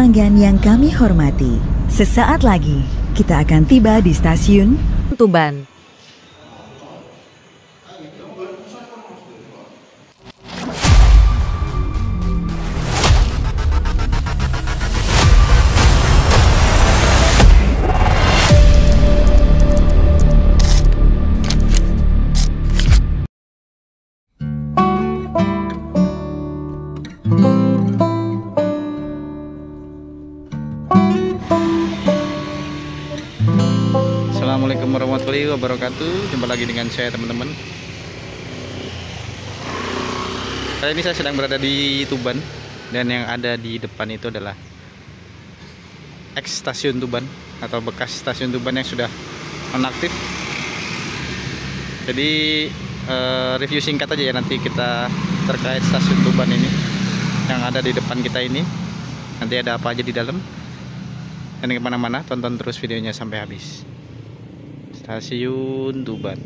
pelanggan yang kami hormati, sesaat lagi kita akan tiba di stasiun Tuban. Assalamualaikum warahmatullahi wabarakatuh. Jumpa lagi dengan saya, teman-teman. Kali ini saya sedang berada di Tuban, dan yang ada di depan itu adalah ex stasiun Tuban atau bekas stasiun Tuban yang sudah nonaktif. Jadi review singkat aja ya nanti kita terkait stasiun Tuban ini yang ada di depan kita ini. Nanti ada apa aja di dalam. Dan kemana-mana, tonton terus videonya sampai habis. Stasiun Tuban.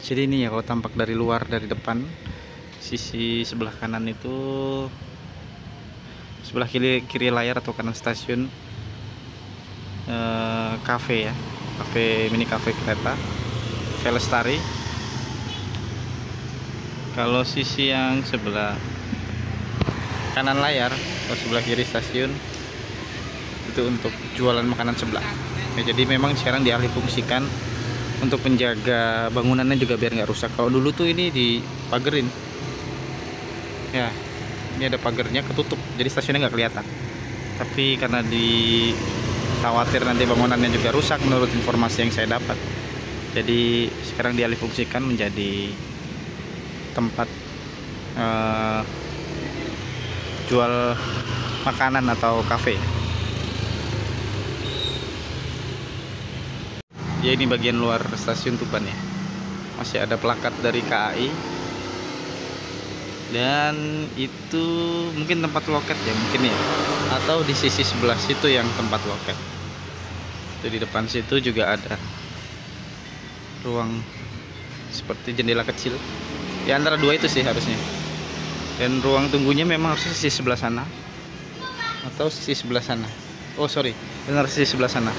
Jadi ini ya, kalau tampak dari luar, dari depan sisi sebelah kanan itu, sebelah kiri layar atau kanan stasiun, cafe ya, mini cafe kereta Velestari. Kalau sisi yang sebelah kanan layar atau sebelah kiri stasiun itu untuk jualan makanan sebelah ya. Jadi memang sekarang dialih fungsikan untuk menjaga bangunannya juga biar nggak rusak. Kalau dulu tuh ini dipagerin ya, ini ada pagernya ketutup, jadi stasiunnya nggak kelihatan. Tapi karena khawatir nanti bangunannya juga rusak menurut informasi yang saya dapat, jadi sekarang dialih fungsikan menjadi tempat jual makanan atau kafe. Ya, ini bagian luar stasiun Tuban ya. Masih ada plakat dari KAI. Dan itu mungkin tempat loket ya, mungkin ya. Atau di sisi sebelah situ yang tempat loket. Itu di depan situ juga ada ruang seperti jendela kecil. Ya, antara dua itu sih harusnya. Dan ruang tunggunya memang harusnya sisi sebelah sana atau sisi sebelah sana. Oh sorry, benar sisi sebelah sana.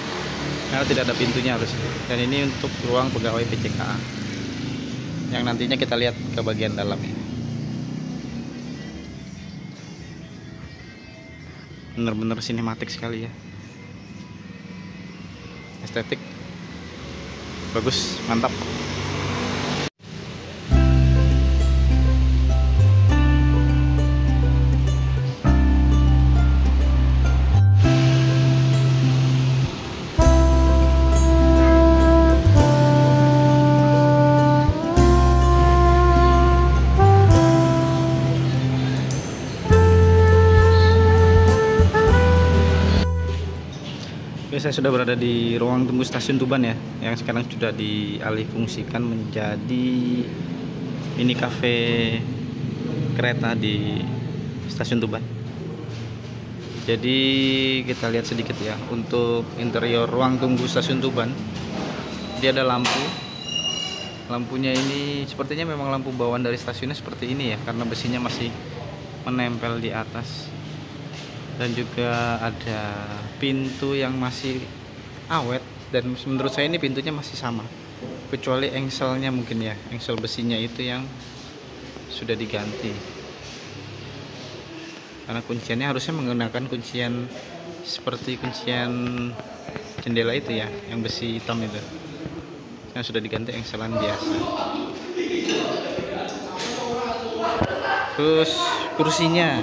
Karena tidak ada pintunya harusnya. Dan ini untuk ruang pegawai PCKA yang nantinya kita lihat ke bagian dalamnya. Bener-bener sinematik sekali ya, estetik bagus, mantap. Saya sudah berada di ruang tunggu stasiun Tuban ya, yang sekarang sudah dialih fungsikan menjadi mini cafe kereta di stasiun Tuban. Jadi kita lihat sedikit ya untuk interior ruang tunggu stasiun Tuban. Dia ada lampu Lampunya ini sepertinya memang lampu bawaan dari stasiunnya seperti ini ya, karena besinya masih menempel di atas. Dan juga ada pintu yang masih awet, dan menurut saya ini pintunya masih sama, kecuali engselnya mungkin ya, engsel besinya itu yang sudah diganti. Karena kunciannya harusnya menggunakan kuncian seperti kuncian jendela itu ya, yang besi hitam itu, yang sudah diganti engselan biasa. Terus kursinya,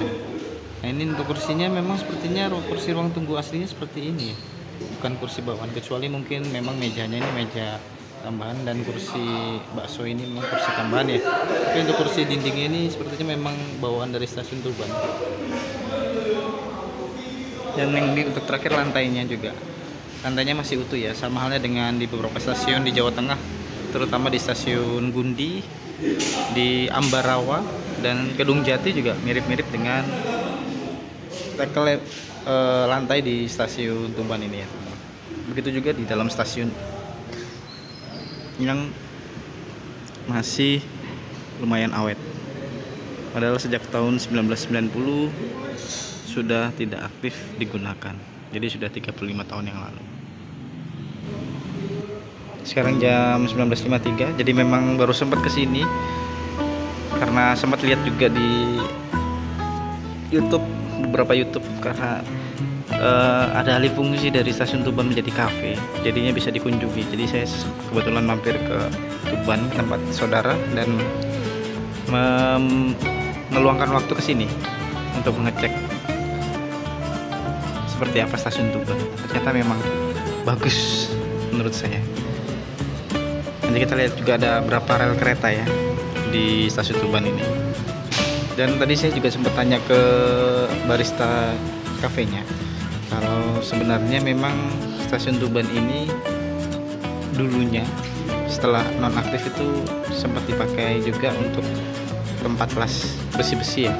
nah ini untuk kursinya memang sepertinya kursi ruang tunggu aslinya seperti ini, bukan kursi bawaan, kecuali mungkin memang mejanya ini meja tambahan dan kursi bakso ini memang kursi tambahan ya. Tapi untuk kursi dindingnya ini sepertinya memang bawaan dari stasiun Tuban. Dan yang untuk terakhir lantainya juga, lantainya masih utuh ya, sama halnya dengan di beberapa stasiun di Jawa Tengah, terutama di stasiun Gundi, di Ambarawa, dan Kedung Jati juga mirip-mirip dengan lantai di stasiun Tuban ini ya. Begitu juga di dalam stasiun yang masih lumayan awet, padahal sejak tahun 1990 sudah tidak aktif digunakan, jadi sudah 35 tahun yang lalu. Sekarang jam 19.53, jadi memang baru sempat kesini karena sempat lihat juga di YouTube, beberapa YouTube, karena ada alih fungsi dari stasiun Tuban menjadi kafe, jadinya bisa dikunjungi. Jadi saya kebetulan mampir ke Tuban, tempat saudara, dan meluangkan waktu ke sini untuk mengecek seperti apa stasiun Tuban. Ternyata memang bagus menurut saya. Nanti kita lihat juga ada berapa rel kereta ya di stasiun Tuban ini. Dan tadi saya juga sempat tanya ke barista kafenya, kalau sebenarnya memang stasiun Tuban ini dulunya setelah nonaktif itu sempat dipakai juga untuk tempat las besi-besi ya,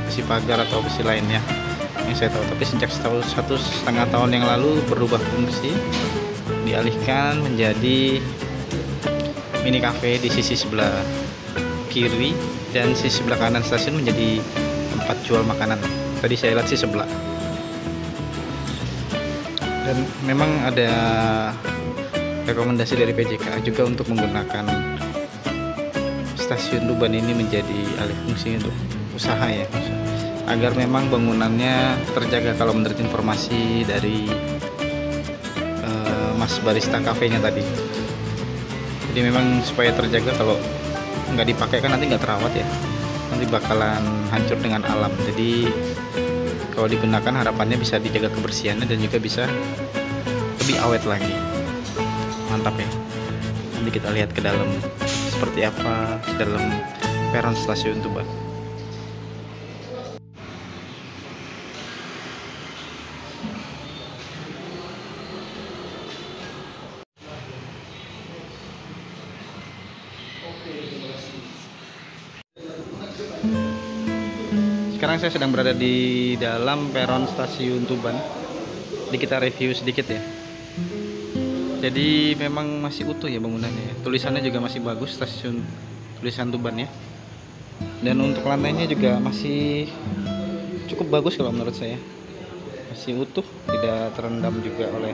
besi pagar atau besi lainnya yang saya tahu. Tapi sejak 1,5 tahun yang lalu berubah fungsi, dialihkan menjadi mini cafe di sisi sebelah kiri, dan sisi sebelah kanan stasiun menjadi tempat jual makanan. Tadi saya lihat sih sebelah. Dan memang ada rekomendasi dari PJK juga untuk menggunakan stasiun Tuban ini menjadi alih fungsi untuk usaha ya, agar memang bangunannya terjaga. Kalau menurut informasi dari Mas barista kafenya tadi, jadi memang supaya terjaga, kalau nggak dipakai kan nanti nggak terawat ya, nanti bakalan hancur dengan alam. Jadi kalau digunakan harapannya bisa dijaga kebersihannya dan juga bisa lebih awet lagi. Mantap ya. Nanti kita lihat ke dalam seperti apa di dalam peron stasiun Tuban. Sekarang saya sedang berada di dalam peron stasiun Tuban. Jadi kita review sedikit ya. Jadi memang masih utuh ya bangunannya. Tulisannya juga masih bagus, stasiun tulisan Tuban ya. Dan untuk lantainya juga masih cukup bagus kalau menurut saya. Masih utuh, tidak terendam juga oleh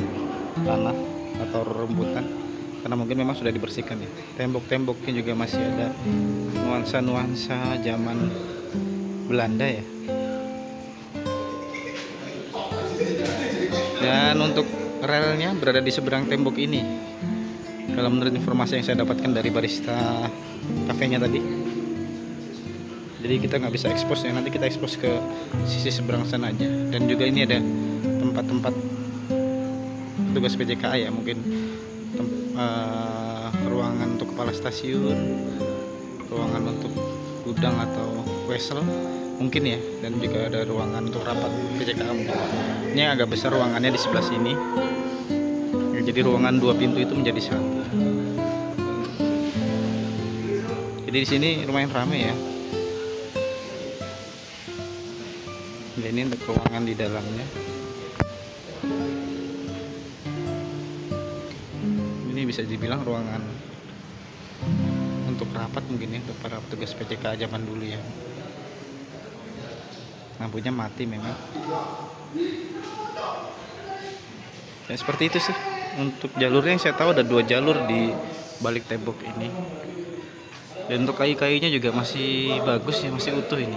tanah atau rembutan, karena mungkin memang sudah dibersihkan ya. Tembok-temboknya juga masih ada nuansa-nuansa zaman Belanda ya. Dan untuk relnya berada di seberang tembok ini, kalau menurut informasi yang saya dapatkan dari barista kafenya tadi. Jadi kita nggak bisa expose ya, nanti kita expose ke sisi seberang sana aja. Dan juga ini ada tempat-tempat petugas PJKA ya, mungkin ruangan untuk kepala stasiun, ruangan untuk gudang atau wesel mungkin ya, dan juga ada ruangan untuk rapat PJKA mungkin. Ini agak besar ruangannya di sebelah sini, jadi ruangan 2 pintu itu menjadi 1. Jadi di sini lumayan ramai ya. Dan ini untuk ruangan di dalamnya. Ini bisa dibilang ruangan untuk rapat mungkin ya, untuk para petugas PCK zaman dulu ya. Lampunya mati memang ya, seperti itu sih. Untuk jalurnya yang saya tahu ada 2 jalur di balik tembok ini. Dan untuk kayu-kayunya juga masih bagus ya, masih utuh ini.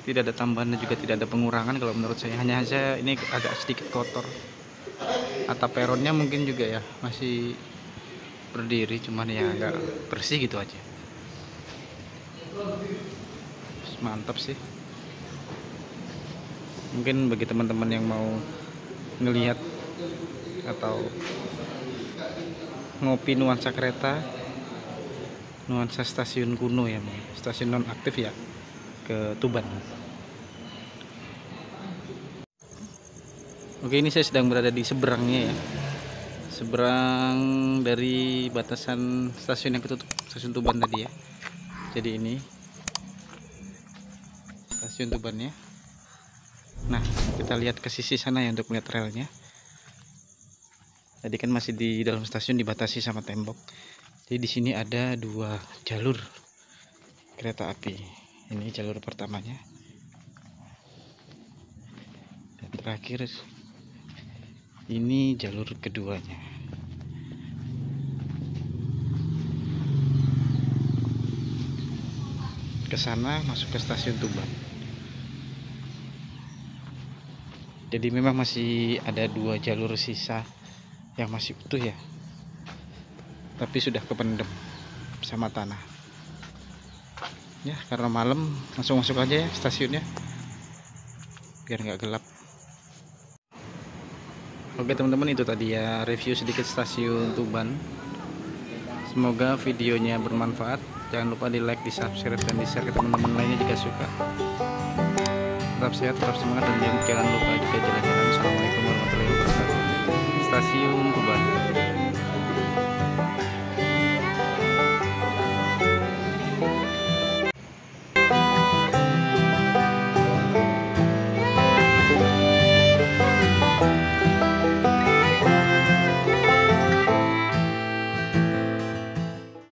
Tidak ada tambahan dan juga tidak ada pengurangan kalau menurut saya. Hanya saja ini agak sedikit kotor. Atap peronnya mungkin juga ya masih berdiri, cuman ya agak bersih gitu aja. Mantap sih. Mungkin bagi teman-teman yang mau ngelihat atau ngopi nuansa kereta, nuansa stasiun kuno ya, stasiun non aktif ya, ke Tuban. Oke, ini saya sedang berada di seberangnya ya, seberang dari batasan stasiun yang ketutup, stasiun Tuban tadi ya. Jadi ini stasiun Tubannya. Nah, kita lihat ke sisi sana ya untuk melihat relnya. Tadi kan masih di dalam stasiun dibatasi sama tembok. Jadi di sini ada 2 jalur kereta api. Ini jalur pertamanya. Dan terakhir ini jalur keduanya. Ke sana masuk ke stasiun Tuban. Jadi memang masih ada 2 jalur sisa yang masih utuh ya, tapi sudah kependem sama tanah ya, karena malam langsung masuk aja ya stasiunnya biar nggak gelap. Oke teman-teman, itu tadi ya review sedikit stasiun Tuban. Semoga videonya bermanfaat. Jangan lupa di like, di subscribe, dan di share ke teman-teman lainnya jika suka. Tetap sehat, tetap semangat, dan jangan lupa juga jalan-jalan. Assalamualaikum warahmatullahi wabarakatuh. Stasiun Tuban.